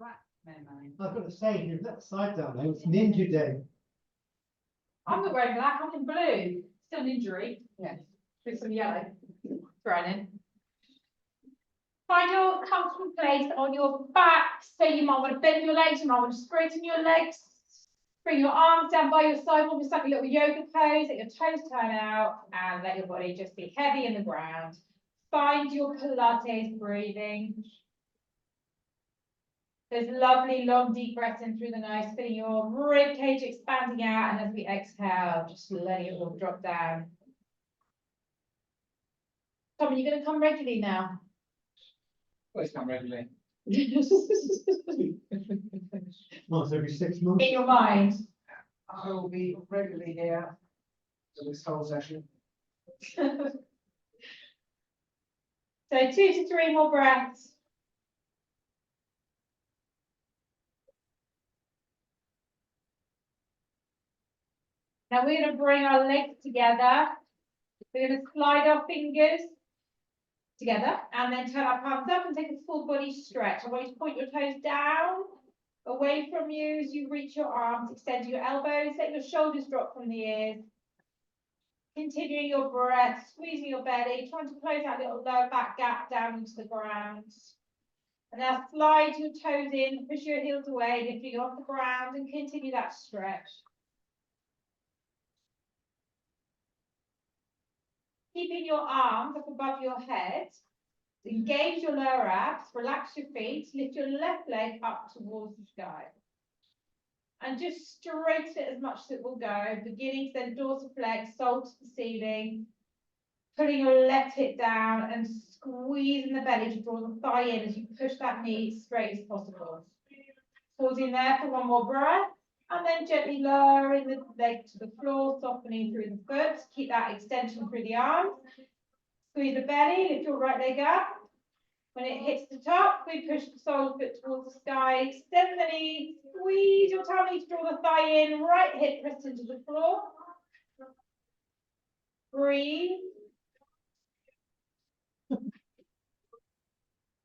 I've got to say, you've got the side down there. It's Ninja Day. I'm not wearing black, I'm in blue. Still an injury. Yeah. With some yellow thrown in. Find your comfortable place on your back. So you might want to bend your legs, you might want to straighten your legs. Bring your arms down by your side, almost like a little yoga pose. Let your toes turn out and let your body just be heavy in the ground. Find your Pilates breathing. There's lovely long deep breaths in through the nose, feeling your rib cage expanding out, and as we exhale, just letting it all drop down. Tom, are you going to come regularly now? Always come regularly. Once every 6 months. In your mind. I will be regularly here for this whole session. So 2 to 3 more breaths. Now we're going to bring our legs together. We're going to slide our fingers together and then turn our palms up and take a full body stretch. I want you to point your toes down, away from you as you reach your arms, extend your elbows, let your shoulders drop from the ears. Continuing your breath, squeezing your belly, trying to close that little lower back gap down into the ground. And now slide your toes in, push your heels away, lifting off the ground and continue that stretch. Keeping your arms up above your head, engage your lower abs, relax your feet, lift your left leg up towards the sky. And just straighten it as much as it will go, beginning to then dorsiflex, sole to the ceiling, putting your left hip down and squeezing the belly to draw the thigh in as you push that knee as straight as possible. Pausing there for one more breath. And then gently lowering the leg to the floor, softening through the foot. Keep that extension through the arms. Squeeze the belly, lift your right leg up. When it hits the top, we push the sole of the foot towards the sky. Extend the knee, squeeze your tummy to draw the thigh in. Right hip pressed into the floor. Breathe.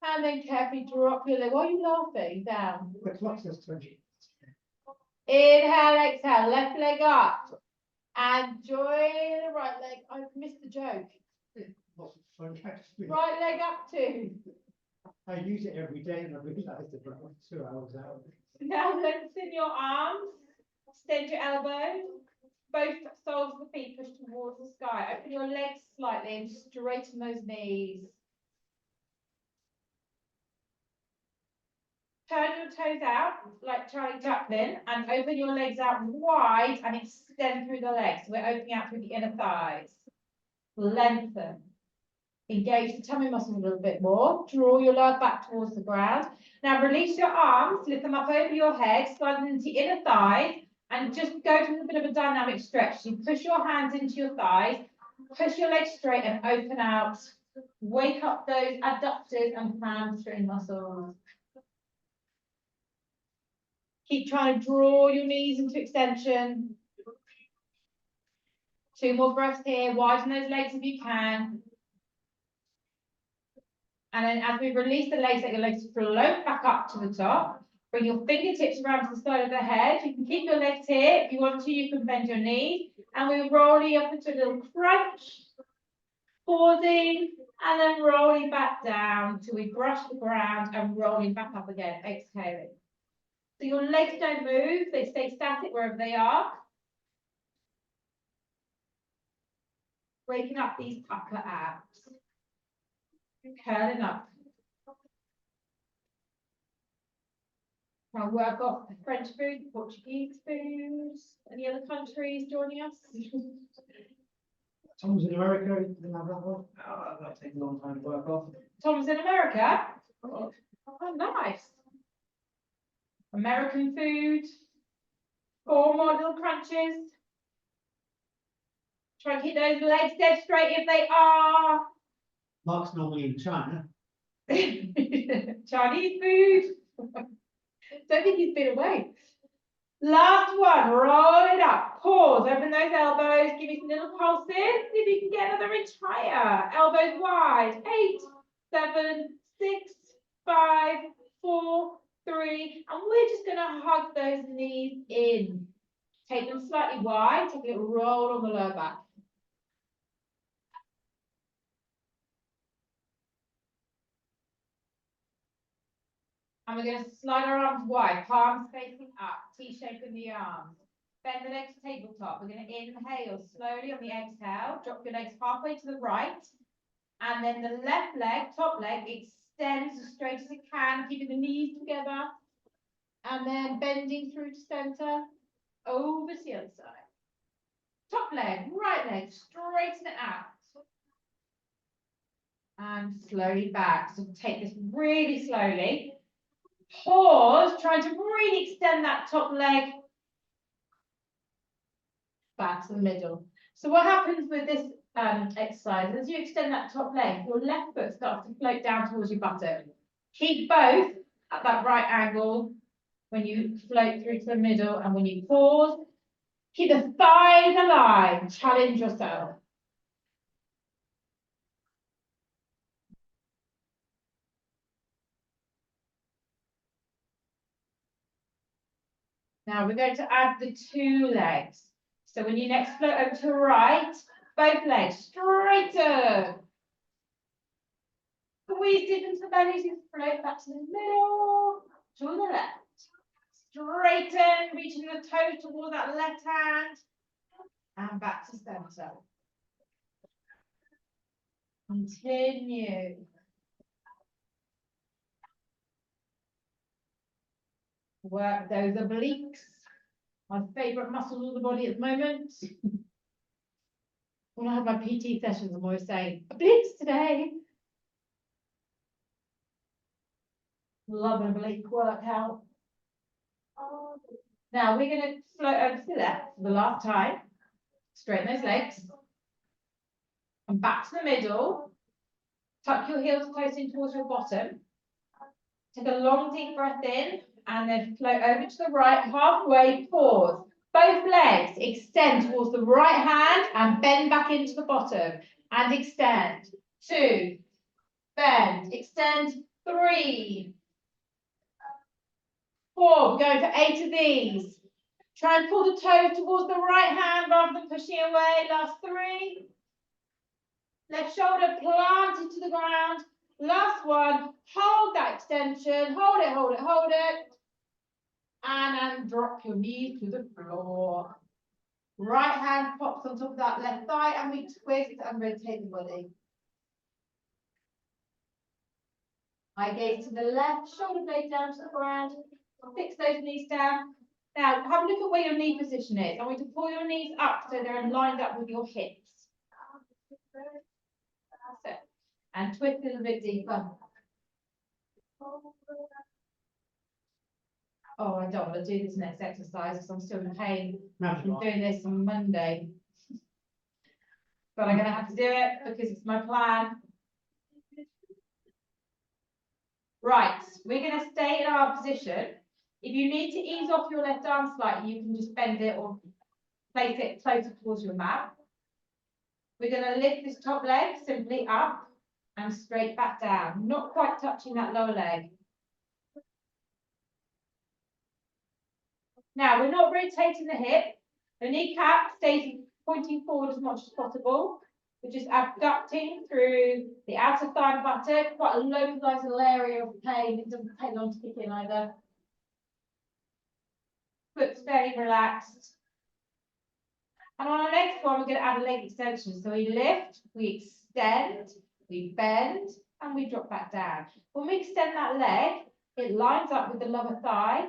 And then carefully drop your leg. Why are you laughing? Down. The clock says 20. Inhale, exhale, left leg up. And join the right leg. I've missed the joke. Lots of fun, actually. Right leg up too. I use it every day and I realised it about 2 hours out. Now lengthen your arms. Extend your elbows. Both soles of the feet push towards the sky. Open your legs slightly and straighten those knees. Turn your toes out like Charlie Chaplin and open your legs out wide and extend through the legs. So we're opening out through the inner thighs. Lengthen. Engage the tummy muscles a little bit more. Draw your lower back towards the ground. Now release your arms, lift them up over your head, slide them into your inner thighs, and just go through a bit of a dynamic stretch. You push your hands into your thighs, push your legs straight and open out. Wake up those adductors and hamstring muscles. Keep trying to draw your knees into extension. 2 more breaths here. Widen those legs if you can. And then as we release the legs, let your legs float back up to the top. Bring your fingertips around to the side of the head. You can keep your legs here. If you want to, you can bend your knees. And we're rolling up into a little crunch. Pausing. And then rolling back down till we brush the ground and rolling back up again. Exhaling. So your legs don't move. They stay static wherever they are. Breaking up these upper abs. Curling up. Now work off the French food, the Portuguese food. Any other countries joining us? Tom's in America, you didn't have that one. That'll take a long time to work off. Tom's in America? Oh, nice. American food. 4 more little crunches. Try and keep those legs dead straight if they are. Mark's normally in China. Chinese food. Don't think he's been away. Last one, roll it up. Pause, open those elbows, give me some little pulses. See if you can get another inch higher. Elbows wide. 8, 7, 6, 5, 4, 3, and we're just gonna hug those knees in. Take them slightly wide, take a little roll on the lower back. And we're gonna slide our arms wide, palms facing up, T-shape in the arms. Bend the legs to tabletop. We're gonna inhale slowly on the exhale, drop your legs halfway to the right. And then the left leg, top leg, extends as straight as it can, keeping the knees together. And then bending through to center, over to the other side. Top leg, right leg, straighten it out. And slowly back. So take this really slowly. Pause, trying to really extend that top leg back to the middle. So what happens with this exercise, as you extend that top leg, your left foot starts to float down towards your buttock. Keep both at that right angle when you float through to the middle, and when you pause, keep the thighs aligned, challenge yourself. Now we're going to add the 2 legs. So when you next float over to the right, both legs straighten. Squeeze deep into the belly, so float back to the middle, to the left. Straighten, reaching the toes towards that left hand, and back to center. Continue. Work those obliques, my favorite muscles of the body at the moment. When I have my PT sessions, I'm always saying, obliques today. Love an oblique workout. Now we're going to float over to the left for the last time. Straighten those legs. And back to the middle. Tuck your heels close in towards your bottom. Take a long deep breath in and then float over to the right, halfway, pause. Both legs extend towards the right hand and bend back into the bottom. And extend. 2, bend, extend, 3, 4, we're going for 8 of these. Try and pull the toes towards the right hand rather than pushing away. Last 3. Left shoulder planted to the ground. Last one, hold that extension, hold it, hold it, hold it. And drop your knees to the floor. Right hand pops on top of that left thigh and we twist and rotate the body. Eye gaze to the left, shoulder blade down to the ground. Fix those knees down. Now have a look at where your knee position is. I want you to pull your knees up so they're lined up with your hips. That's it. And twist a little bit deeper. Oh, I don't want to do this next exercise because I'm still in pain from doing this on Monday. But I'm going to have to do it because it's my plan. Right, we're going to stay in our position. If you need to ease off your left arm slightly, you can just bend it or place it closer towards your mat. We're going to lift this top leg simply up and straight back down, not quite touching that lower leg. Now, we're not rotating the hip. The kneecap stays pointing forward as much as possible. We're just abducting through the outer thigh and buttock, quite a localized little area of pain. It doesn't take long to kick in either. Foot's fairly relaxed. And on our next one, we're going to add a leg extension. So we lift, we extend, we bend, and we drop back down. When we extend that leg, it lines up with the lower thigh,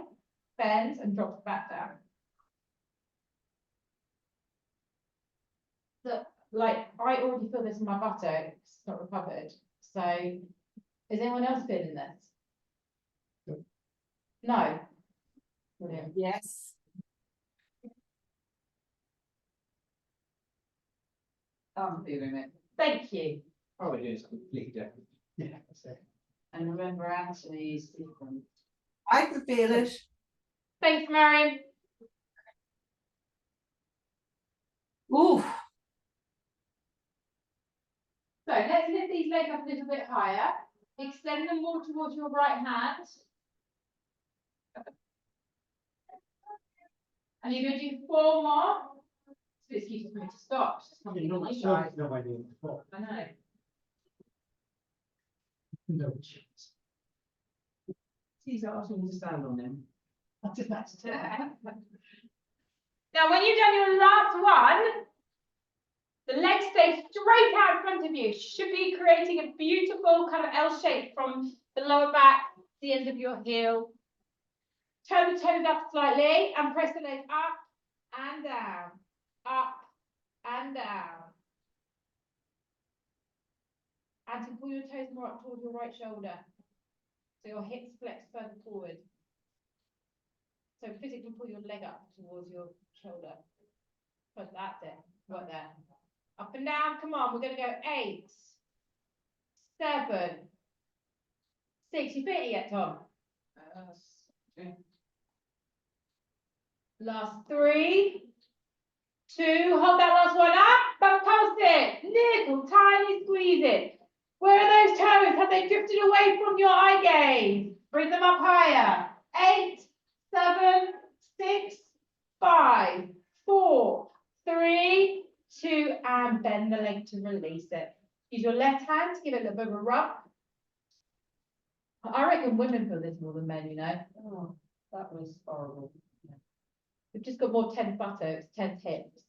bends, and drops back down. So, like, I already feel this in my buttock. It's not recovered. So, is anyone else feeling this? No. Brilliant. Yes. I'm feeling it. Thank you. Oh, it is completely different. Yeah, that's it. And remember Anthony's different. I can feel it. Thanks, Marion. Ooh. So let's lift these legs up a little bit higher. Extend them more towards your right hand. And you're going to do 4 more. So it's easy for me to stop. It's not You know, really so nice. no idea before. I know. No chance. He's asking to stand on him. That's Now, when you've done your last one, the legs stay straight out in front of you. Should be creating a beautiful kind of L shape from the lower back to the end of your heel. Turn the toes up slightly and press the legs up and down, up and down. And to pull your toes more up towards your right shoulder. So your hips flex further forward. So physically pull your leg up towards your shoulder. But that's it, right there. Up and down, come on, we're gonna go 8, 7, 6, you fit it yet, Tom? Last 3, 2, hold that last one up, back past it, little tiny squeeze it. Where are those toes? Have they drifted away from your eye gaze? Bring them up higher. 8, 7, 6, 5, 4, 3, 2, and bend the leg to release it. Use your left hand to give it a little bit of a rub. I reckon women feel this more than men, you know. Oh, that was horrible. We've just got more tense buttocks, tense hips.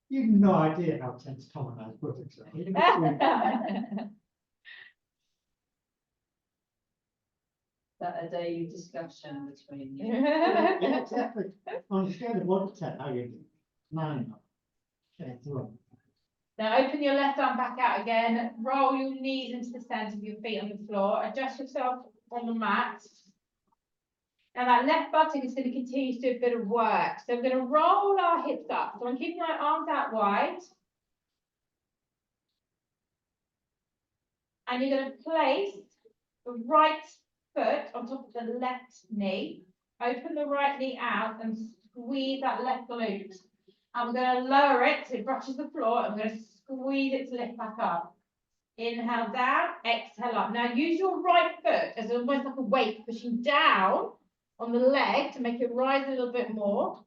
You've no idea how tense Tom and I's buttocks are. You know, That a daily discussion between you. yeah, exactly. On a scale of 1 to 10, how are you doing? 9. Okay, so Now open your left arm back out again, roll your knees into the centre of your feet on the floor, adjust yourself on the mat. Now that left buttock is going to continue to do a bit of work. So we're going to roll our hips up. So I'm keeping my arms out wide. And you're going to place the right foot on top of the left knee. Open the right knee out and squeeze that left glute. And we're going to lower it so it brushes the floor. And we're going to squeeze it to lift back up. Inhale down, exhale up. Now use your right foot as almost like a weight pushing down on the leg to make it rise a little bit more.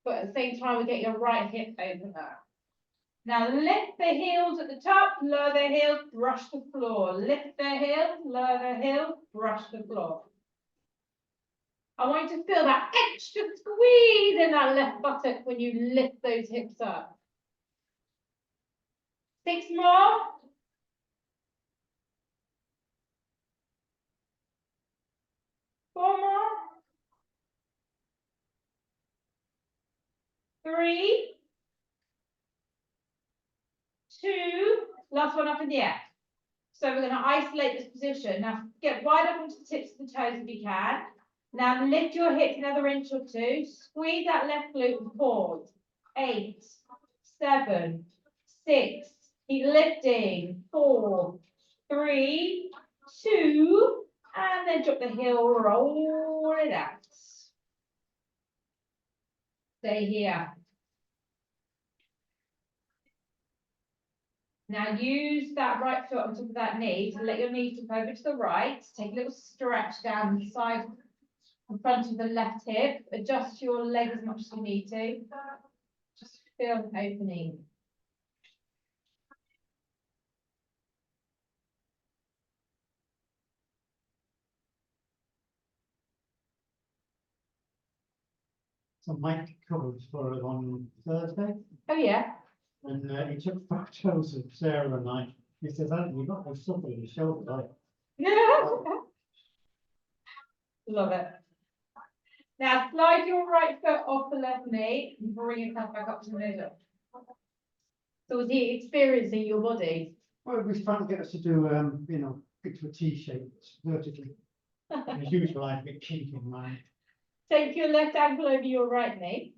But at the same time, we get your right hip open up. Now lift the heels at the top, lower the heels, brush the floor. Lift the heels, lower the heels, brush the floor. I want you to feel that extra squeeze in that left buttock when you lift those hips up. 6 more. 4 more. 3, 2, last one up in the air. So we're going to isolate this position. Now get wide up onto the tips of the toes if you can. Now lift your hips another inch or 2. Squeeze that left glute and pause. 8, 7, 6. Keep lifting. 4, 3, 2. And then drop the heel, roll it out. Stay here. Now use that right foot on top of that knee to let your knee tip over to the right. Take a little stretch down the side in front of the left hip. Adjust your leg as much as you need to. Just feel an opening. So Mike covered for it on Thursday, Oh yeah. and he took photos of Sarah and I. He says, "Oh, you've got this something in your shoulder, right?" Love it. Now slide your right foot off the left knee and bring yourself back up to the middle. So was he experiencing your body? Well, he's trying to get us to do, you know, picture a T shape vertically. And as usual, I've been keeping mine. Take your left ankle over your right knee.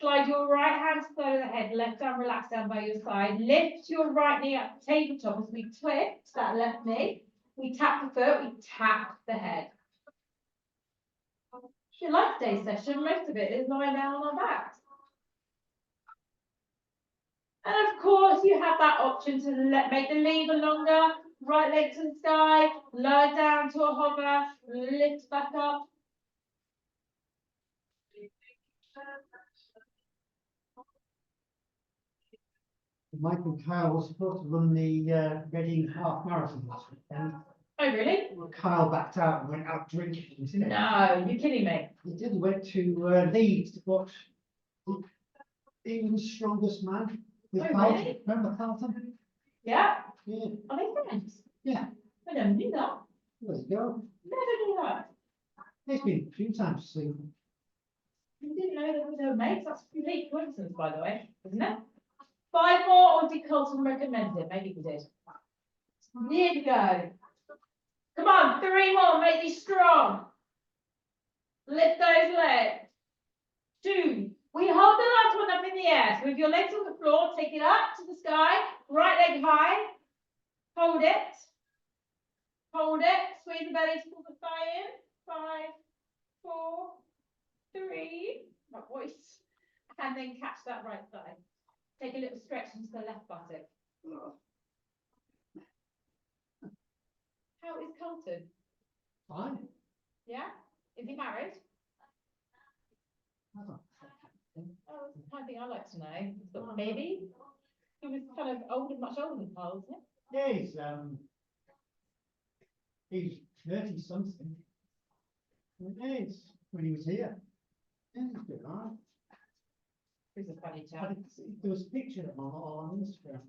Slide your right hand to the side of the head, left arm relaxed down by your side. Lift your right knee up to tabletop as we twist that left knee. We tap the foot, we tap the head. If you like today's session, most of it is lying down on our backs. And of course, you have that option to make the lever longer right leg to the sky, lower down to a hover, lift back up. Michael and Kyle was supposed to run the Reading half marathon last weekend. Oh, really? Well, Kyle backed out and went out drinking instead. No, you're kidding me. He did, he went to Leeds to watch England's strongest man with Oh, Carlton. really? Remember Carlton? Yeah. Yeah, Are they friends? yeah, I never knew that. there you go. Never knew that. He's been a few times to see him. You didn't know that they were mates. That's a complete coincidence, by the way, isn't it? 5 more, or did Colton recommend it? Maybe he did. Here we go. Come on, 3 more. Make these strong. Lift those legs. 2. We hold the last one up in the air. So with your legs on the floor, take it up to the sky. Right leg high. Hold it. Hold it. Squeeze the belly to pull the thigh in. 5, 4, 3. My voice. And then catch that right thigh. Take a little stretch into the left buttock. How is Colton? Fine. Yeah? Is he married? I don't think. Oh, that's the kind of thing I like to know. He's got a baby. He was kind of older, much older than Carl, wasn't it? Yeah, he's 30 something. Yeah, it's when he was here. Yeah, he's good, all right. He's a funny I chap. think there was a picture of him on Instagram.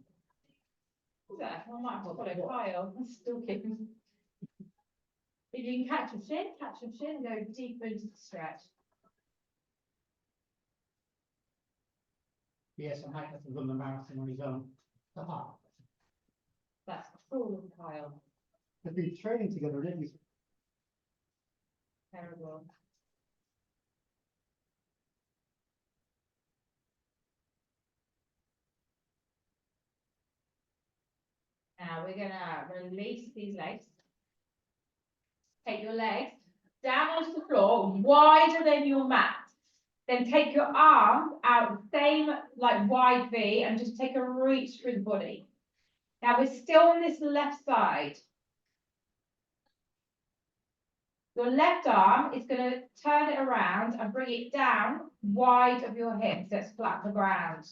Who's that? I might have to follow Kyle. I'm still kidding. If you can catch your shin, go deeper into the stretch. Yes, I might have to run the marathon on his own. Ah, That's cruel of Kyle. they've been training together, didn't we? Terrible. Now we're gonna release these legs. Take your legs down onto the floor, wider than your mat. Then take your arms out, same like wide V, and just take a reach through the body. Now we're still on this left side. Your left arm is going to turn it around and bring it down wide of your hips, so it's flat to the ground.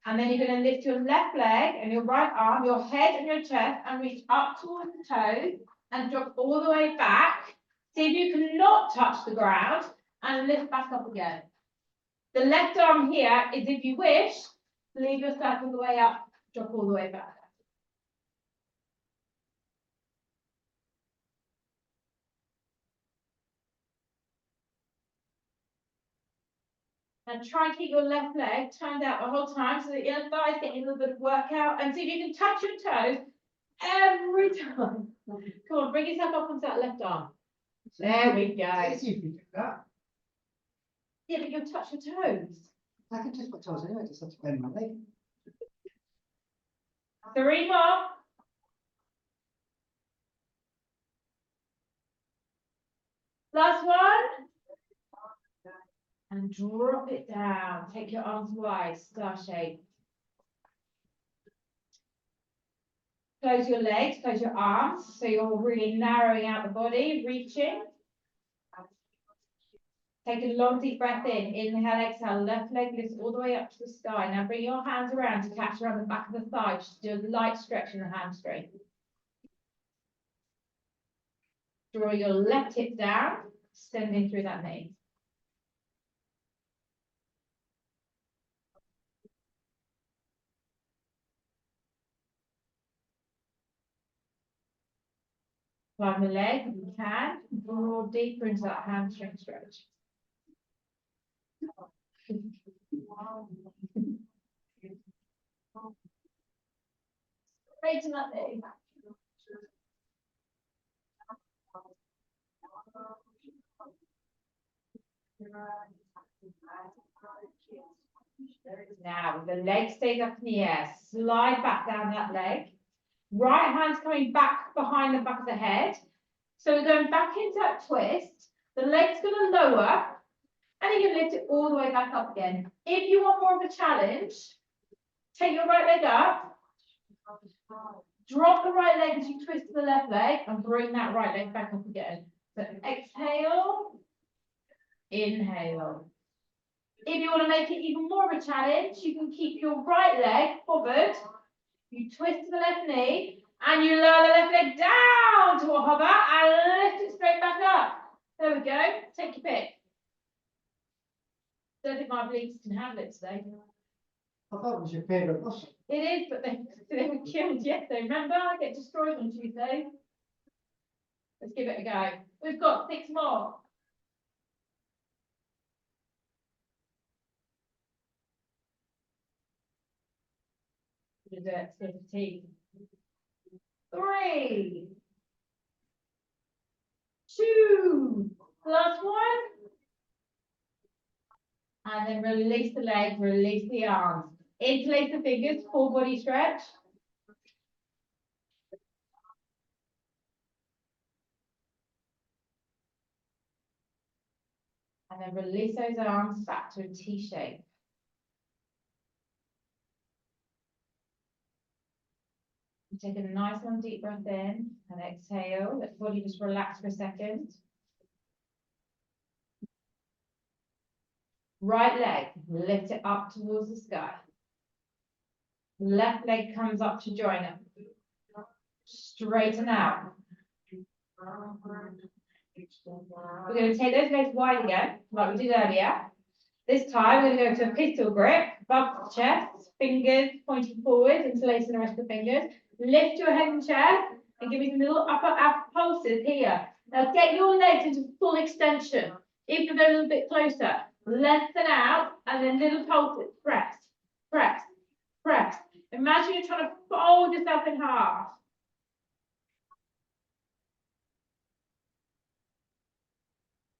And then you're going to lift your left leg and your right arm, your head and your chest, and reach up towards the toes and drop all the way back. See if you can not touch the ground and lift back up again. The left arm here is, if you wish, leave yourself all the way up, drop all the way back. And try and keep your left leg turned out the whole time so that your inner thighs getting a little bit of workout. And see if you can touch your toes every time. Come on, bring yourself up onto that left arm. There we go. It's easy if you do that. Yeah, but you'll touch your toes. I can touch my toes anyway, just have to bend my leg. 3 more. Last one. And drop it down. Take your arms wide, star shape. Close your legs, close your arms, so you're really narrowing out the body, reaching. Take a long deep breath in. Inhale, exhale, left leg lifts all the way up to the sky. Now bring your hands around to catch around the back of the thigh. Just do a light stretch in the hamstring. Draw your left hip down, extending through that knee. Climb the leg if you can. Draw deeper into that hamstring stretch. Straighten that leg. Now, the leg stays up in the air. Slide back down that leg. Right hand's coming back behind the back of the head. So we're going back into that twist. The leg's going to lower. And then you lift it all the way back up again. If you want more of a challenge, take your right leg up. Drop the right leg as you twist the left leg and bring that right leg back up again. So exhale, inhale. If you want to make it even more of a challenge, you can keep your right leg forward. You twist to the left knee and you lower the left leg down to a hover and lift it straight back up. There we go. Take your pick. Don't think my obliques can handle it today. I thought it was your favourite muscle. It is, but they were killed yesterday. Remember, I get destroyed on Tuesday. Let's give it a go. We've got 6 more. We'll do it. 15. 3, 2, last one. And then release the legs, release the arms. Interlace the fingers, full body stretch. And then release those arms back to a T shape. Take a nice long deep breath in and exhale. Let the body just relax for a second. Right leg, lift it up towards the sky. Left leg comes up to join it. Straighten out. We're going to take those legs wide again, like we did earlier. This time we're going to go to a pistol grip, above the chest, fingers pointing forward, interlacing the rest of the fingers. Lift your head and chest and give me some little upper ab pulses here. Now get your legs into full extension. If you go a little bit closer, lengthen out and then little pulses. Press, press, press. Imagine you're trying to fold yourself in half.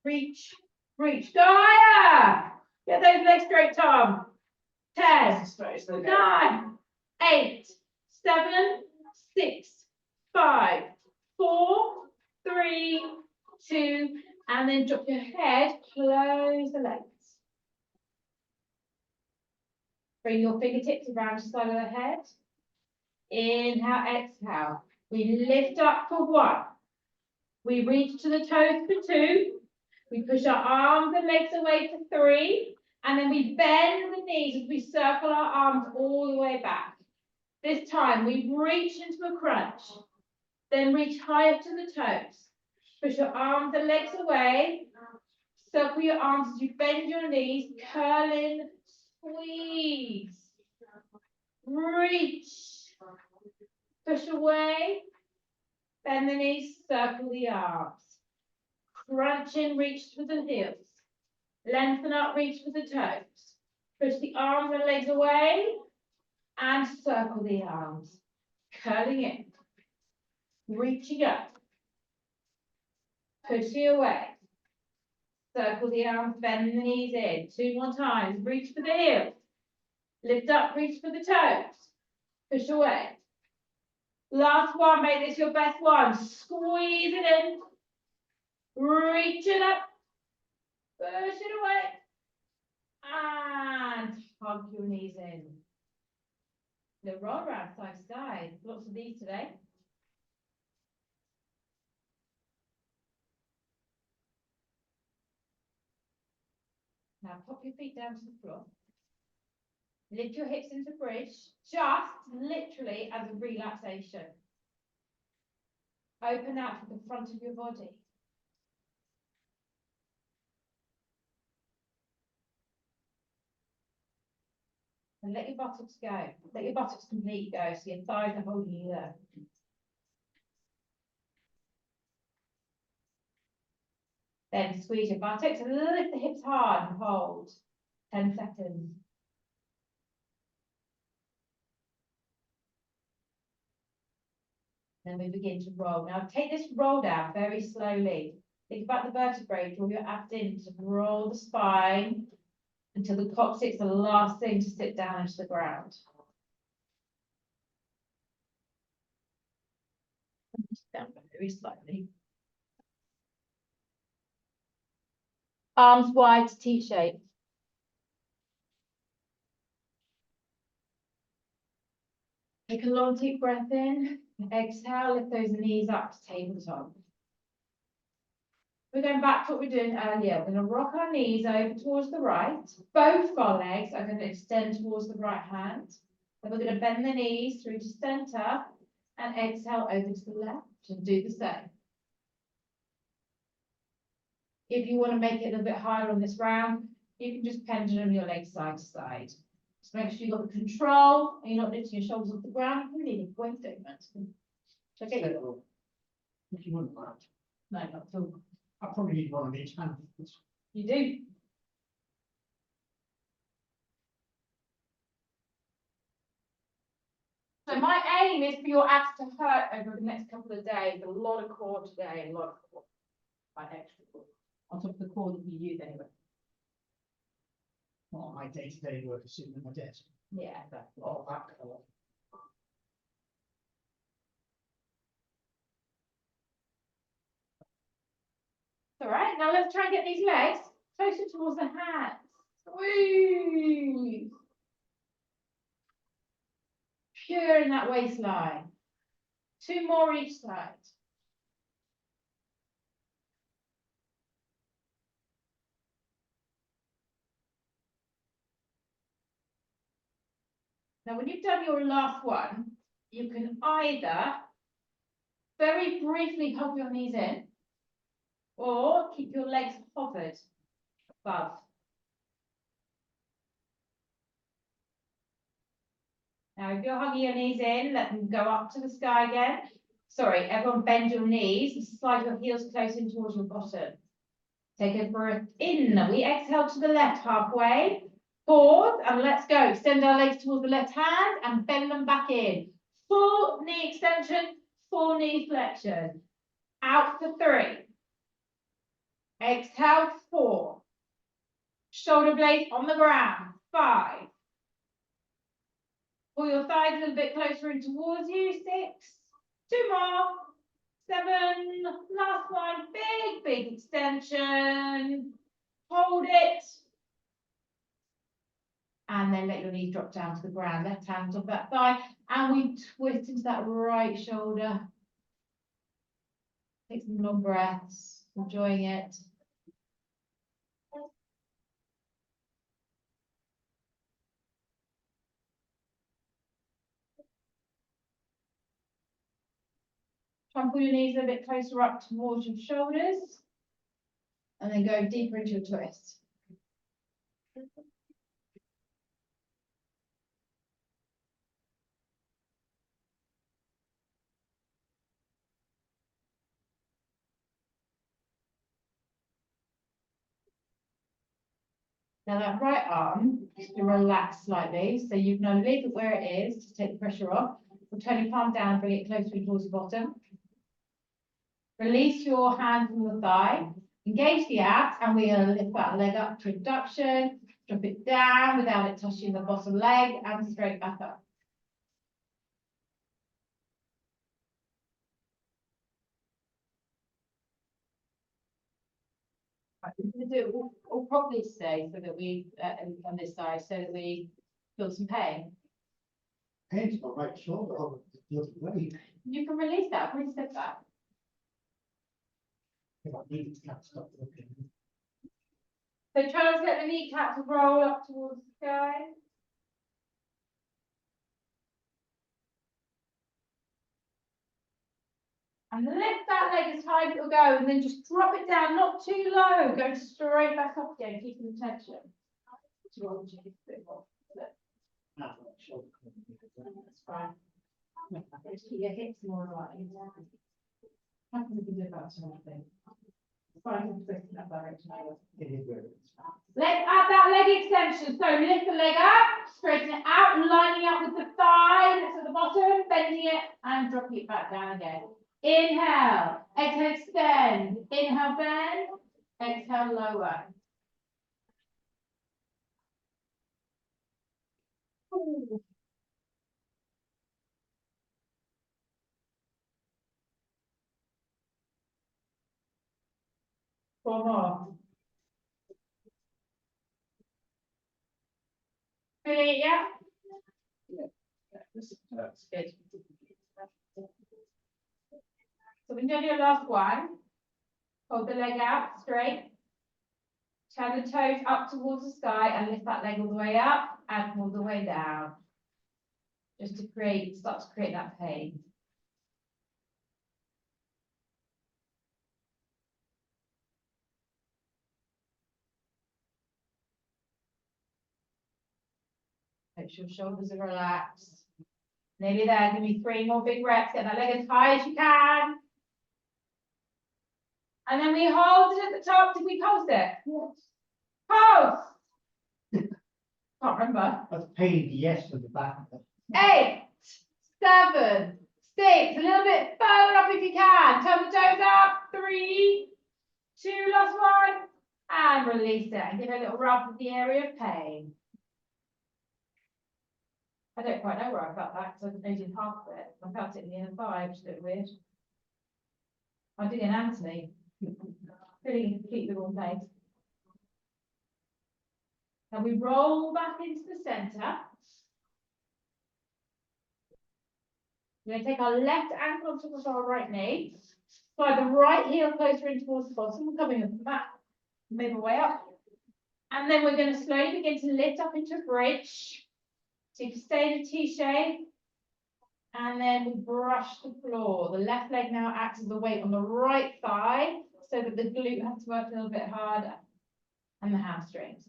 Reach, reach, go higher. Get those legs straight, Tom. 10, 9, 8, 7, 6, 5, 4, 3, 2, and then drop your head, close the legs. Bring your fingertips around the side of the head. Inhale, exhale. We lift up for 1. We reach to the toes for 2. We push our arms and legs away for 3. And then we bend the knees as we circle our arms all the way back. This time we reach into a crunch. Then reach high up to the toes. Push your arms and legs away. Circle your arms as you bend your knees. Curl in, squeeze. Reach. Push away. Bend the knees, circle the arms. Crunch in, reach for the heels. Lengthen up, reach for the toes. Push the arms and legs away and circle the arms. Curling in. Reaching up. Pushing away. Circle the arms, bend the knees in. 2 more times. Reach for the heels. Lift up, reach for the toes. Push away. Last one, make this your best one. Squeeze it in. Reach it up. Push it away. And hug your knees in. The roll around side to side. Lots of these today. Now pop your feet down to the floor. Lift your hips into bridge, just literally as a relaxation. Open out to the front of your body. And let your buttocks go. Let your buttocks completely go so your thighs are holding you there. Then squeeze your buttocks and lift the hips hard and hold. 10 seconds. Then we begin to roll. Now take this roll down very slowly. Think about the vertebrae, draw your abs in to roll the spine until the coccyx, the last thing to sit down into the ground. Down very slightly. Arms wide to T shape. Take a long deep breath in. Exhale, lift those knees up to tabletop. We're going back to what we were doing earlier. We're going to rock our knees over towards the right. Both of our legs are going to extend towards the right hand. Then we're going to bend the knees through to center and exhale over to the left and do the same. If you want to make it a little bit higher on this round, you can just pendulum your legs side to side. Just make sure you've got the control and you're not lifting your shoulders off the ground. You really need a weight statement. Okay. If you wouldn't mind, No, not at all. I probably need one on each hand. You do. So my aim is for your abs to hurt over the next couple of days. A lot of core today, a lot of core. By extra core. On top of the core that you use anyway. Well, my day-to-day work is sitting at my desk. Yeah, exactly. Oh, that colour. All right, now let's try and get these legs closer towards the hands. Squeeze. Pure in that waistline. 2 more each side. Now, when you've done your last one, you can either very briefly hug your knees in, or keep your legs hovered above. Now, if you're hugging your knees in, let them go up to the sky again. Sorry, everyone bend your knees and slide your heels close in towards your bottom. Take a breath in. We exhale to the left halfway. Pause and let's go. Extend our legs towards the left hand and bend them back in. Full knee extension, full knee flexion. Out for 3. Exhale, 4. Shoulder blades on the ground, 5. Pull your thighs a little bit closer in towards you, 6. 2 more. 7. Last one, big, big extension. Hold it. And then let your knees drop down to the ground. Left hand on that thigh. And we twist into that right shoulder. Take some long breaths, enjoying it. Try and pull your knees a bit closer up towards your shoulders. And then go deeper into your twist. Now that right arm is to relax slightly, so you can leave it where it is to take the pressure off. Or turn your palm down, bring it closer towards the bottom. Release your hand from the thigh, engage the abs, and we're going to lift that leg up to abduction, drop it down without it touching the bottom leg, and straight back up. We're going to do it all properly today, so that we, on this side, so that we feel some pain. Pain's my right shoulder, oh, the other way. You can release that, really step back. If I need it, can't stop looking. So try not to get the kneecap to roll up towards the sky. And lift that leg as high as it'll go, and then just drop it down, not too low, go straight back up again, keeping the tension. That's fine. Just keep your hips more aligned. How can we do about something? Fine, I'm twisting that direction. Let's add that leg extension. So lift the leg up, straighten it out, lining up with the thigh that's at the bottom, bending it and dropping it back down again. Inhale, exhale, extend. Inhale, bend. Exhale, lower. Ooh. Four more. Ready, yeah? That's good. When you do your last one, hold the leg out straight. Turn the toes up towards the sky and lift that leg all the way up and all the way down. Just to start to create that pain. Make sure your shoulders are relaxed. Nearly there, give me 3 more big reps. Get that leg as high as you can. And then we hold it at the top. Did we post it? Yes. Post! Can't remember. That's pain, yes, at the back. 8, 7, 6. A little bit further up if you can. Turn the toes up. 3, 2, last one. And release it. And give it a little rub of the area of pain. I don't quite know where I felt that because I only did half of it. I felt it in the inner thigh, which is a bit weird. I did anatomy. Really keep the wrong place. Now we roll back into the centre. We're going to take our left ankle on top of our right knee. Slide the right heel closer in towards the bottom. We're coming with the mat. Move our way up. And then we're going to slowly begin to lift up into a bridge. So you can stay in a T shape. And then we brush the floor. The left leg now acts as the weight on the right thigh so that the glute has to work a little bit harder. And the hamstrings.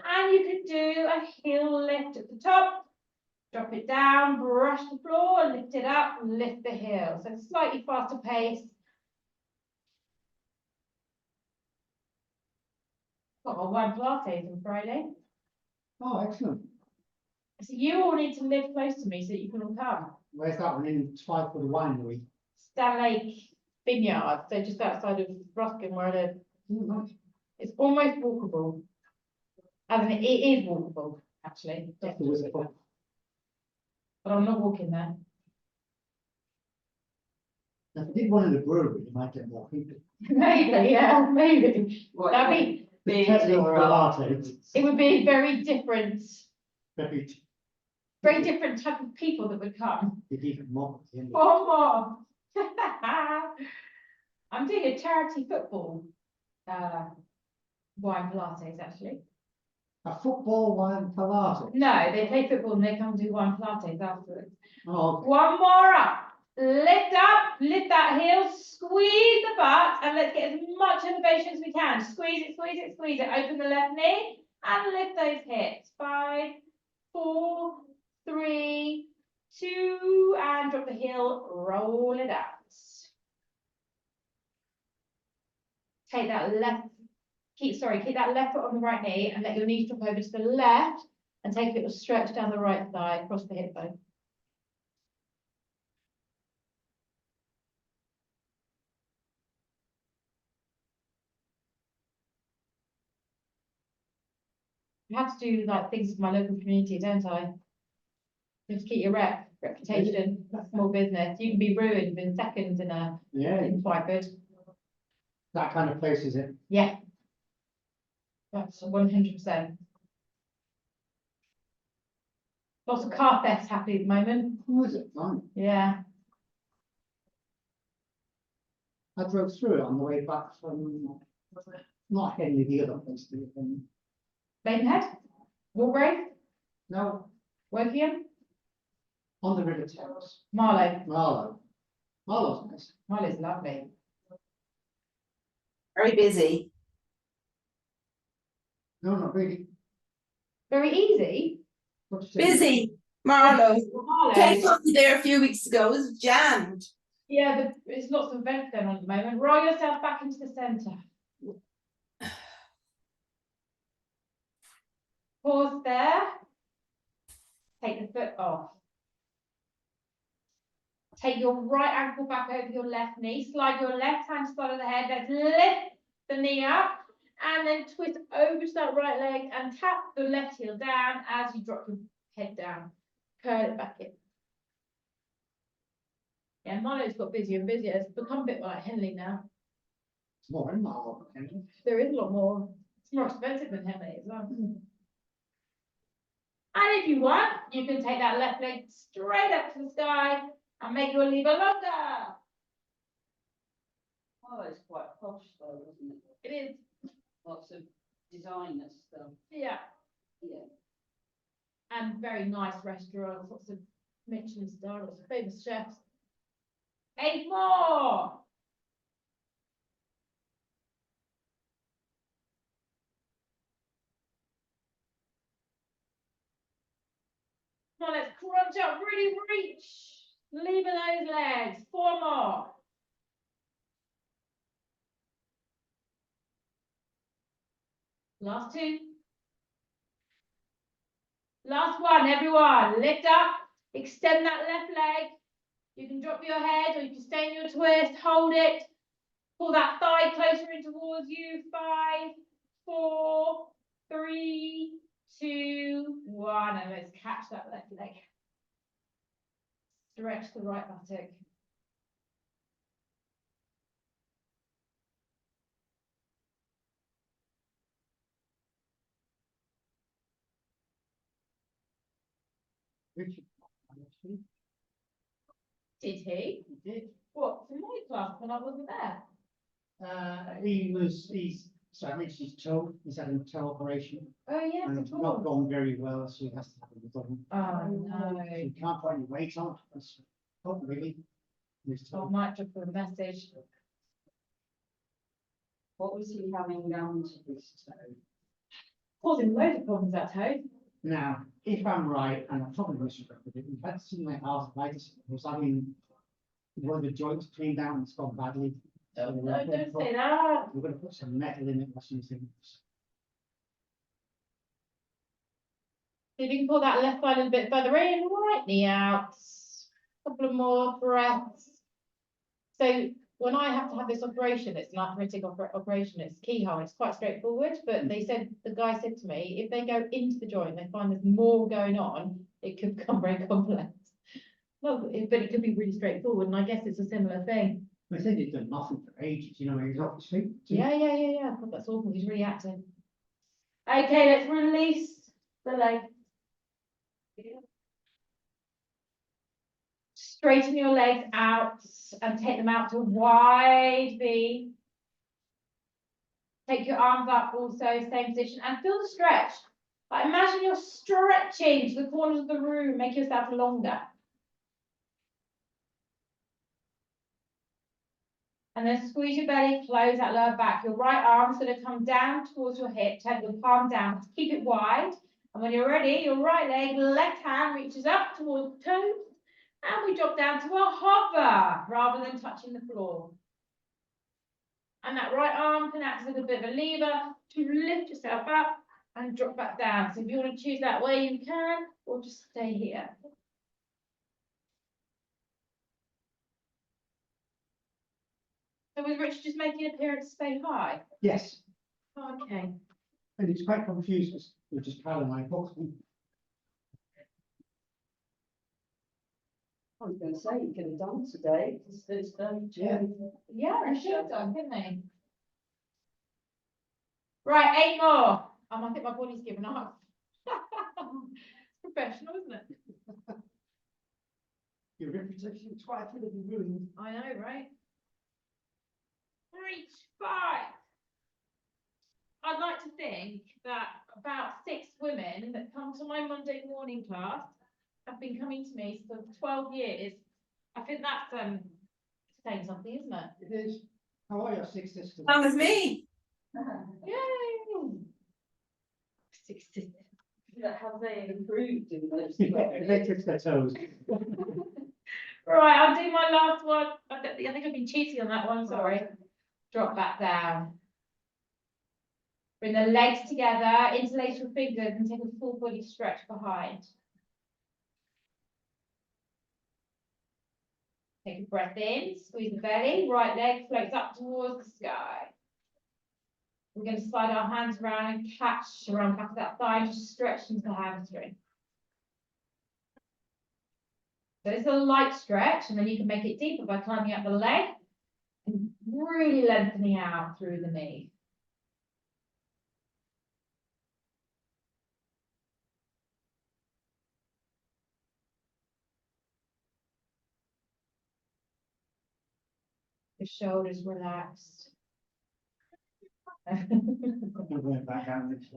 And you could do a heel lift at the top. Drop it down, brush the floor, lift it up, lift the heel. So slightly faster pace. Got my wine Pilates on Friday. Oh, excellent. So you all need to live close to me so that you can all come. Where's that one? In Twyford Winery? Stan Lake Vineyard, so just outside of Ruskin where I live. Mm-hmm. It's almost walkable. I mean, it is walkable, actually. That's the wizard book. But I'm not walking there. If I did one in the brewery, you might get more people. Maybe, yeah, maybe. That'd be, Technical Pilates. it would be very different Very type of people that would come. even more. Oh, more. I'm doing a charity football wine Pilates, actually. A football wine Pilates? No, they play football and they come do wine Pilates afterwards. Oh, okay. One more up. Lift up, lift that heel, squeeze the butt, and let's get as much elevation as we can. Squeeze it, squeeze it, squeeze it. Open the left knee and lift those hips. 5, 4, 3, 2, and drop the heel, roll it out. Take that left, keep that left foot on the right knee and let your knees drop over to the left and take a little stretch down the right thigh across the hip bone. I have to do like things for my local community, don't I? Just keep your reputation, small business. You can be ruined within seconds in Twyford. That kind of place, is it? Yeah. That's 100%. Lots of car thefts happening at the moment. Who is it? Fine. Yeah. I drove through it on the way back from, not Henley, the other place. Maidenhead? Walgrave? No, Wokingham? on the River Thames. Marlow? Marlow's nice. Marlow's lovely. Very busy. No, not really. Very easy. What you say? Busy, Marlow. Marlow. Came up there a few weeks ago, it was jammed. Yeah, there's lots of events going on at the moment. Roll yourself back into the centre. Pause there. Take the foot off. Take your right ankle back over your left knee. Slide your left hand to the side of the head. Let's lift the knee up. And then twist over to that right leg and tap the left heel down as you drop your head down. Curl it back in. Yeah, Marlow's got busier and busier. It's become a bit like Henley now. It's more in Marlow, isn't it? There is a lot more. It's more expensive than Henley as well. And if you want, you can take that left leg straight up to the sky and make your lever longer. Oh, it's quite posh though, isn't it? It is, Lots of designer stuff. yeah, Yeah. and very nice restaurants, lots of Michelin star, lots of famous chefs. 8 more. Come on, let's crunch up, really reach. Lever those legs. 4 more. Last 2. Last one, everyone. Lift up, extend that left leg. You can drop your head or you can stay in your twist, hold it. Pull that thigh closer in towards you. 5, 4, 3, 2, 1. And let's catch that left leg. Stretch the right buttock. Richard, actually, Did he? he did. What, from my class when I wasn't there? So I reached his toe, he's had a toe operation, Oh, yes, and of it's not course. gone very well, so he has to have it done. Oh, So no. he can't put any weight on, that's not really. His I toe. might drop her a message. What was he having done to his toe? Causing loads of problems at home. Now, if I'm right, and I probably misremembered it, we've had something like arthritis, he was having one of the joints cleaned down and it's gone badly. So No, don't say that. we're gonna put some metal in it or something. See if you can pull that left thigh a little bit further in, right knee out. Couple of more breaths. So when I have to have this operation, it's an arthritic operation, it's keyhole, it's quite straightforward, but they said, the guy said to me, if they go into the joint, they find there's more going on, it could become very complex. Well, but it could be really straightforward, and I guess it's a similar thing. I think he's done nothing for ages, you know, he's off his feet. Yeah. God, that's awful. He's really active. Okay, let's release the leg. Straighten your legs out and take them out to a wide V. Take your arms up also, same position, and feel the stretch. Like imagine you're stretching to the corners of the room, make yourself longer. And then squeeze your belly, close that lower back. Your right arm's going to come down towards your hip, turn your palm down, keep it wide. And when you're ready, your right leg, left hand reaches up towards the toes. And we drop down to a hover rather than touching the floor. And that right arm can act as a bit of a lever to lift yourself up and drop back down. So if you want to choose that way, you can, or just stay here. So was Richard just making an appearance to say hi? Yes, Okay. and he's quite confused, which is kind of my book. I was going to say, you could have done today, it's Thursday. Yeah. Yeah, they should have done, couldn't they? Right, 8 more. I think my body's given up. It's professional, isn't it? Your reputation twice would have been ruined. I know, right? Reach 5. I'd like to think that about 6 women that come to my Monday morning class have been coming to me for 12 years. I think that's saying something, isn't it? It is. How are your 6 sisters? Same as me. Yay! 6 sisters. Have they improved in those? They touch their toes. Right, I'll do my last one. I think I've been cheating on that one, sorry. Drop back down. Bring the legs together, interlace your fingers and take a full body stretch behind. Take a breath in, squeeze the belly, right leg floats up towards the sky. We're going to slide our hands around and catch around the back of that thigh, just stretch into the hamstring. So it's a light stretch, and then you can make it deeper by climbing up the leg and really lengthening out through the knee. Your shoulders relaxed. I'm going back down this.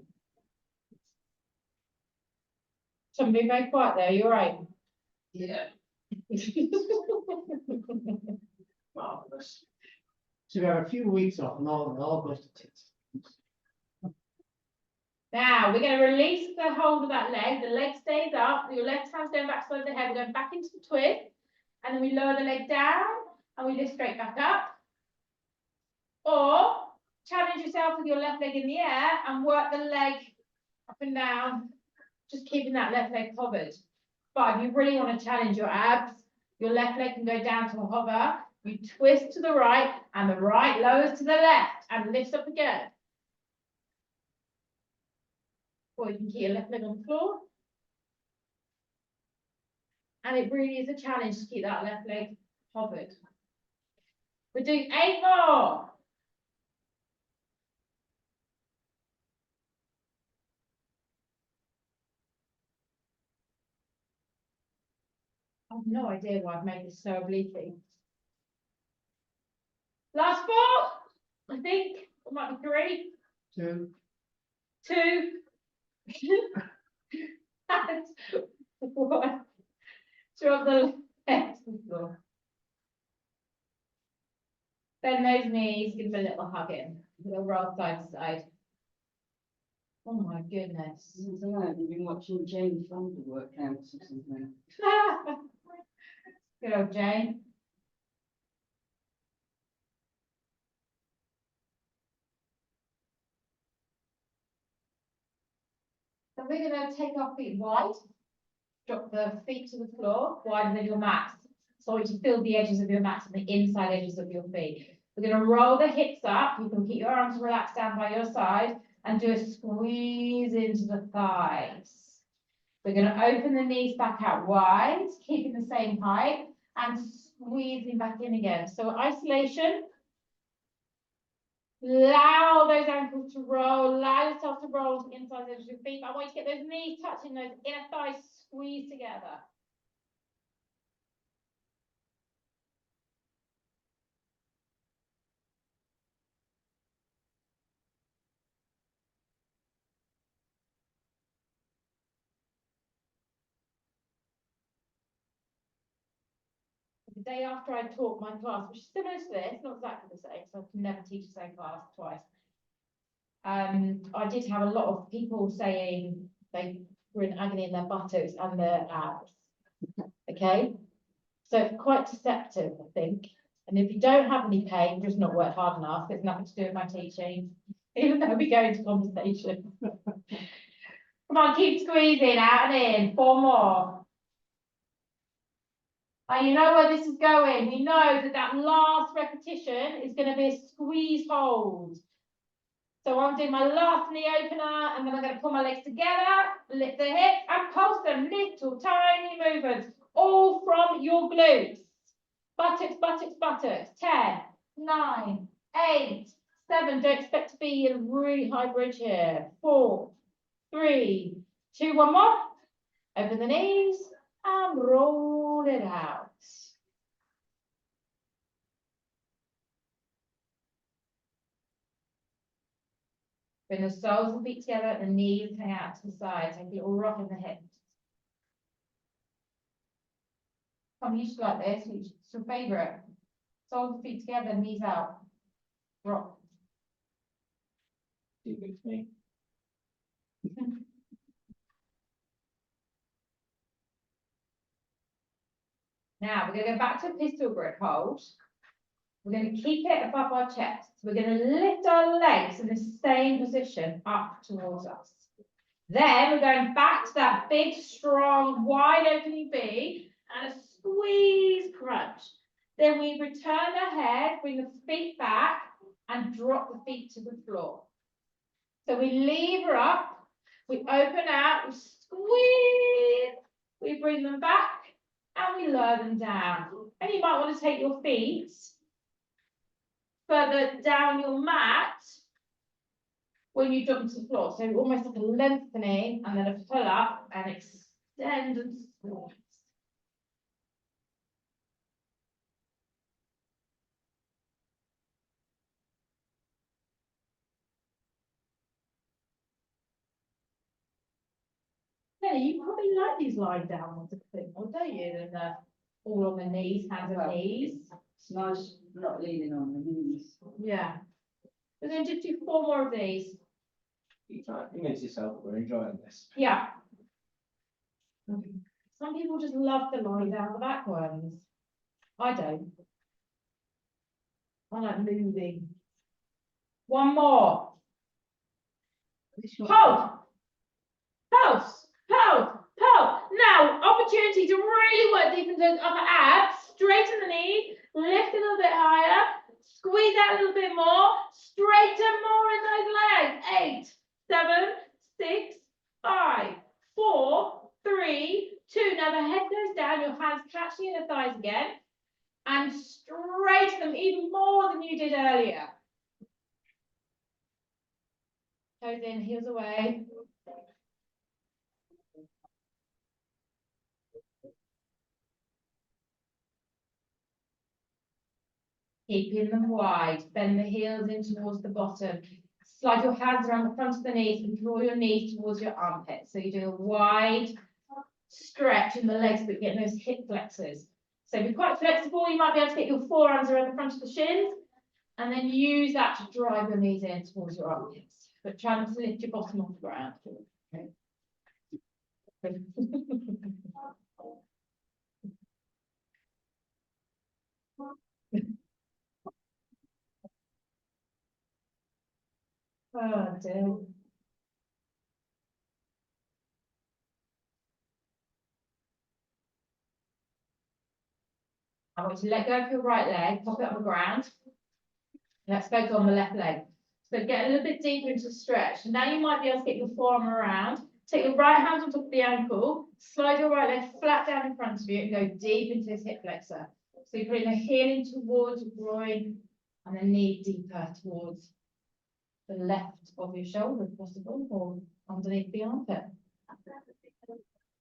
Somebody very quiet there, you're right. Yeah. Marvelous. So we have a few weeks off and all goes to tits. Now, we're going to release the hold of that leg. The leg stays up. Your left hand's going back side of the head. We're going back into the twist. And then we lower the leg down and we lift straight back up. Or challenge yourself with your left leg in the air and work the leg up and down, just keeping that left leg covered. But if you really want to challenge your abs, your left leg can go down to a hover. You twist to the right and the right lowers to the left and lifts up again. Or you can keep your left leg on the floor. And it really is a challenge to keep that left leg hovered. We're doing 8 more. I have no idea why I've made this so oblique. Last 4, I think. It might be 3. 2. 2. And 1. Drop the legs to the floor. Bend those knees, give them a little hug in. Little roll side to side. Oh my goodness. I don't know, you've been watching Jane Fonda workouts or something. Good old Jane. So we're going to take our feet wide. Drop the feet to the floor, wider than your mat. So you feel the edges of your mat and the inside edges of your feet. We're going to roll the hips up. You can keep your arms relaxed down by your side and do a squeeze into the thighs. We're going to open the knees back out wide, keeping the same height and squeezing back in again. So isolation. Allow those ankles to roll. Allow yourself to roll to the inside edges of your feet. I want you to get those knees touching, those inner thighs squeeze together. The day after I taught my class, which is similar to this, not exactly the same, so I can never teach the same class twice. I did have a lot of people saying they were in agony in their buttocks and their abs. Okay, so it's quite deceptive, I think. And if you don't have any pain, you've just not worked hard enough. It's nothing to do with my teaching, even though we go into conversation. Come on, keep squeezing out and in. 4 more. And you know where this is going. You know that that last repetition is going to be a squeeze hold. So I'm doing my last knee opener, and then I'm going to pull my legs together, lift the hips, and pulse them. Little tiny movements, all from your glutes. Buttocks, buttocks, buttocks. 10, 9, 8, 7. Don't expect to be in a really high bridge here. 4, 3, 2, 1 more. Open the knees and roll it out. Bring the soles of the feet together, the knees hang out to the side. Take a little rock in the hips. I'm used to like this, which is your favourite. Soles of the feet together, knees out. Rock. Do good for me. Now we're going to go back to a pistol grip hold. We're going to keep it above our chest. We're going to lift our legs in the same position up towards us. Then we're going back to that big, strong, wide opening V and a squeeze crunch. Then we return the head, bring the feet back and drop the feet to the floor. So we lever up, we open out, we squeeze, we bring them back and we lower them down. And you might want to take your feet further down your mat when you drop to the floor. So almost like a lengthening and then a pull up and extend and squeeze. Jenny, you probably like these lying down ones a bit more, don't you, than the all on the knees, hands and Well, knees? It's nice not leaning on the knees. Yeah. We're going to just do 4 more of these. You know to yourself, we're enjoying this. Yeah. Some people just love the lie down the back ones. I don't. I like moving. 1 more. Hold. Pulse. Pulse. Pulse. Now, opportunity to really work deep into those upper abs. Straighten the knee. Lift a little bit higher. Squeeze out a little bit more. Straighten more in those legs. 8, 7, 6, 5, 4, 3, 2. Now the head goes down. Your hands catch the inner thighs again. And straighten them even more than you did earlier. Toes in, heels away. Keeping them wide, bend the heels in towards the bottom. Slide your hands around the front of the knees and draw your knees towards your armpits. So you do a wide stretch in the legs, but get those hip flexors. So be quite flexible. You might be able to get your forearms around the front of the shins, and then use that to drive your knees in towards your armpits. But try not to lift your bottom off the ground. Okay. Oh dear. I want you to let go of your right leg, pop it on the ground. Let's focus on the left leg. So get a little bit deeper into the stretch. Now you might be able to get your forearm around. Take your right hand on top of the ankle, slide your right leg flat down in front of you and go deep into this hip flexor. So you're putting the heel in towards your groin and the knee deeper towards the left of your shoulder if possible, or underneath the armpit.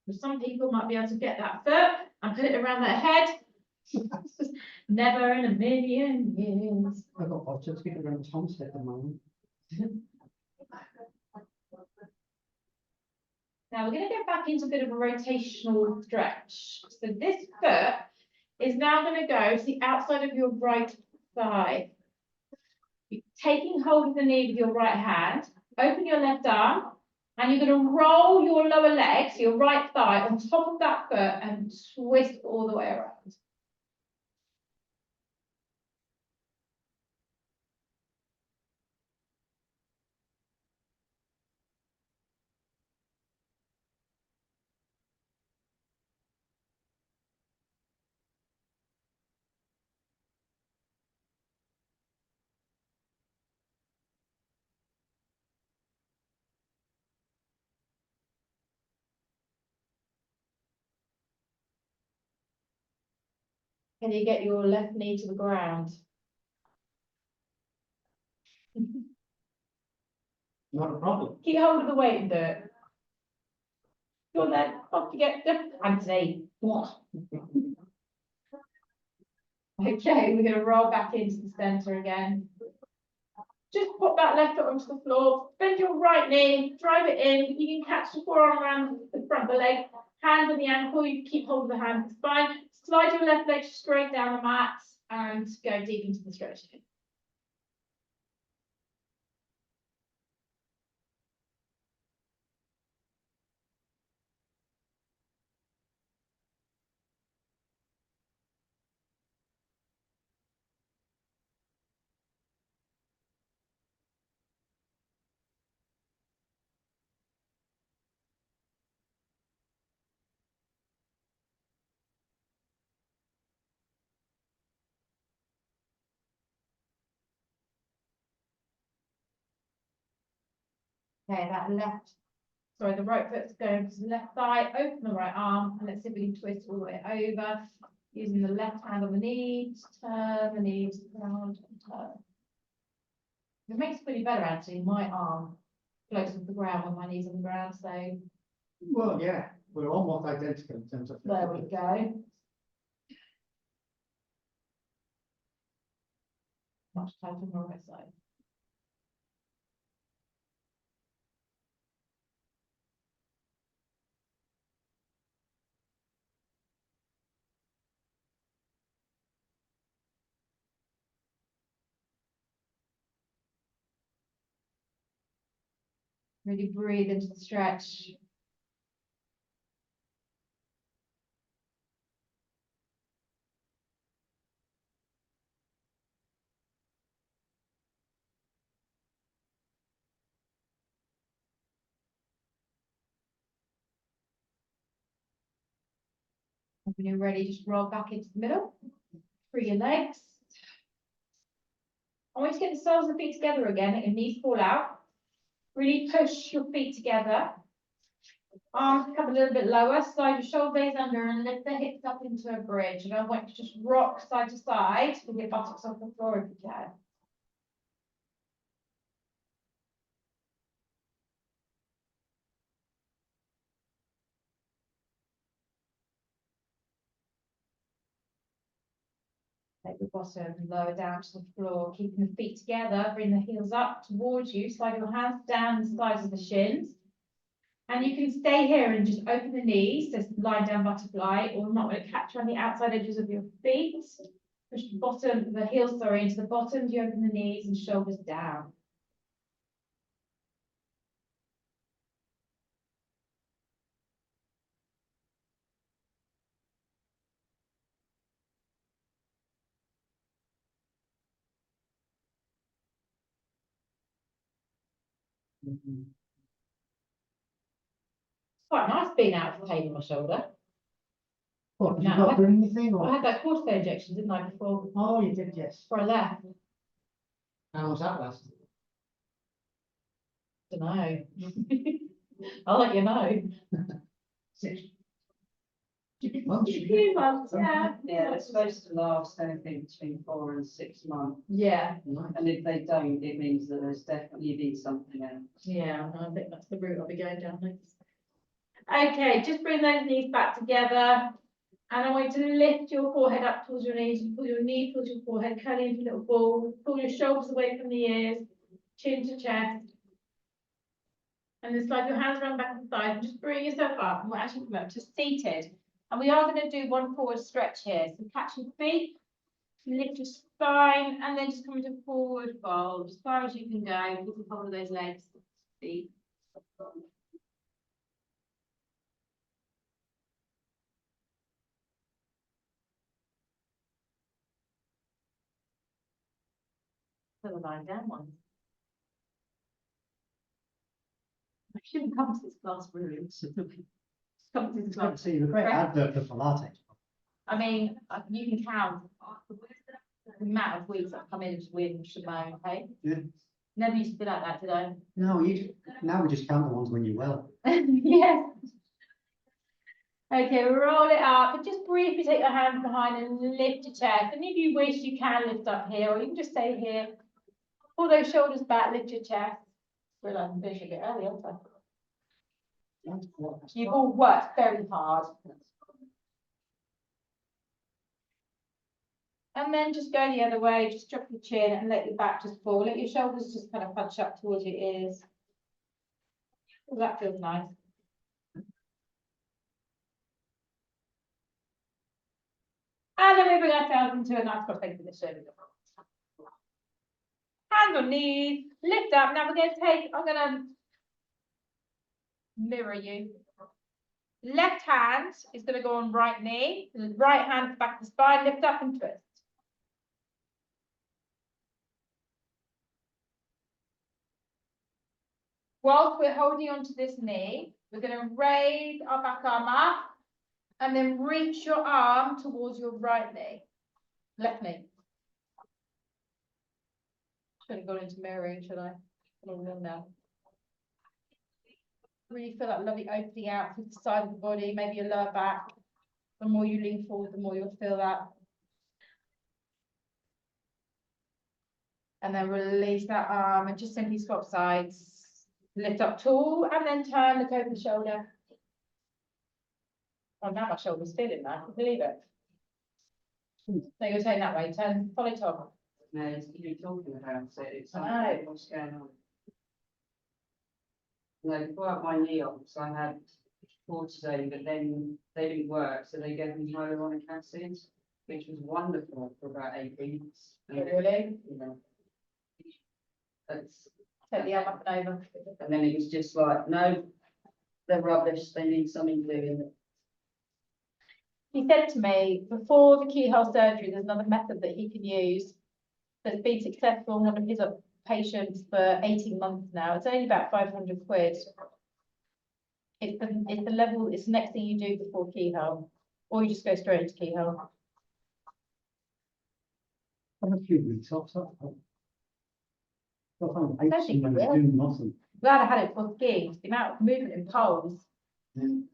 So some people might be able to get that foot and put it around their head. Never in a million years. I've got otters getting around Tom's head at the moment. Now we're going to get back into a bit of a rotational stretch. So this foot is now going to go to the outside of your right thigh. You're taking hold of the knee with your right hand, open your left arm, and you're going to roll your lower leg, so your right thigh, on top of that foot and twist all the way around. Can you get your left knee to the ground? Not a problem. Keep hold of the weight and do it. Go on then, off you get. Anthony, what? Okay, we're going to roll back into the centre again. Just put that left foot onto the floor, bend your right knee, drive it in. You can catch the forearm around the front of the leg, hand on the ankle, you keep hold of the hand, it's fine. Slide your left leg straight down the mat and go deep into the stretch. Okay, the right foot's going to the left thigh, open the right arm, and let's see if we can twist all the way over. Using the left hand on the knee, turn the knees around and turn. It makes it pretty better actually. My arm floats off the ground when my knee's on the ground, so Well, yeah, we're almost identical in terms of. there we go. Much tighter on the right side. Really breathe into the stretch. When you're ready, just roll back into the middle. Free your legs. I want you to get the soles of the feet together again, let your knees fall out. Really push your feet together. Arms come a little bit lower, slide your shoulder blades under and lift the hips up into a bridge. And I want you to just rock side to side with your buttocks off the floor if you can. Take the bottom lower down to the floor, keeping the feet together, bring the heels up towards you, slide your hands down the sides of the shins. And you can stay here and just open the knees, just lie down butterfly, or not going to catch on the outside edges of your feet. Push the bottom, the heels, sorry, into the bottom, you open the knees and shoulders down. Quite nice being out of pain in my shoulder. What, have you No, got for anything I or? had that cortisone injection, didn't I, before Oh, you did, yes. I left? How was that last? Don't know. I'll let you know. 6 months. A few months, yeah. Yeah, they're supposed to last anything between 4 and 6 months. Yeah, Nice. And if they don't, it means that there's definitely been something else. yeah, I think that's the route I'll be going down next. Okay, just bring those knees back together. And I want you to lift your forehead up towards your knees, pull your knee towards your forehead, curl into a little ball, pull your shoulders away from the ears, chin to chest. And then slide your hands around back and side and just bring yourself up. And we're actually come up to seated. And we are going to do one forward stretch here. So catch your feet, lift your spine, and then just come into forward fold as far as you can go. You can follow those legs, feet. So the lying down ones. I shouldn't come to this class room. Come to this Can't class. see the great advert for Pilates. I mean, you can count the amount of weeks that come in with Shimon, okay? Yeah. Never used to be like that, did I? No, now we just count the ones when you're well. Yes. Okay, roll it up, but just briefly take your hands behind and lift your chest. And if you wish, you can lift up here, or you can just stay here. Pull those shoulders back, lift your chest. Realize I'm finishing a bit early, aren't I? You've all worked very hard. And then just go the other way, just drop your chin and let your back just fall. Let your shoulders just kind of punch up towards your ears. Oh, that feels nice. And then we bring ourselves into a nice cross-legged position. Hands on knees, lift up. Now we're going to I'm going to mirror you. Left hand is going to go on right knee. Right hand back to the spine, lift up and twist. Whilst we're holding onto this knee, we're going to raise our back arm up and then reach your arm towards your right knee. Left knee. Should have gone into mirroring, should I? I will now. Really feel that lovely opening out through the side of the body, maybe your lower back. The more you lean forward, the more you'll feel that. And then release that arm and just simply swap sides. Lift up tall and then turn, look over the shoulder. Oh, now my shoulder's feeling that. Can you believe it? So you're turning that way. Turn, follow Tom. No, you're talking about it. It's I like, what's going on? No, before I had my knee op, so I had cortisone, but then they didn't work, so they gave me hyaluronic acid, which was wonderful for about 8 weeks. And, Really? you know, it's Totally up and over. And then it was just like, no, they're rubbish, they need something doing. He said to me, before the keyhole surgery, there's another method that he can use that's been successful in one of his patients for 18 months now. It's only about 500 quid. It's the level, it's the next thing you do before keyhole, or you just go straight into keyhole. I'm a few weeks off, so. I don't think I will. doing nothing. Glad I had it for skiing, the amount of movement in poles. Mm.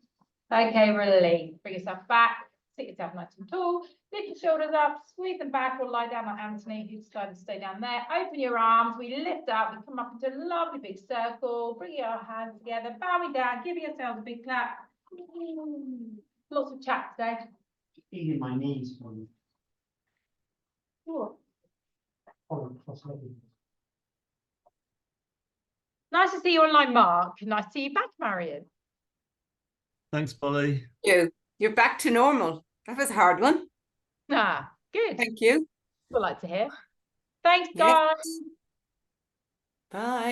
Okay, release, bring yourself back, sit yourself nice and tall, lift your shoulders up, squeeze them back, or lie down like Anthony, who's decided to stay down there. Open your arms, we lift up, we come up into a lovely big circle, bring your hands together, bowing down, give yourselves a big clap. Lots of chat today. Eating my knees from. Cool. Cross-legged. Nice to see you online, Mark. Nice to see you back, Marion. Thanks, Polly. You're back to normal. That was a hard one. Ah, good. Thank you. We'd like to hear. Thanks, Yeah. guys. Bye.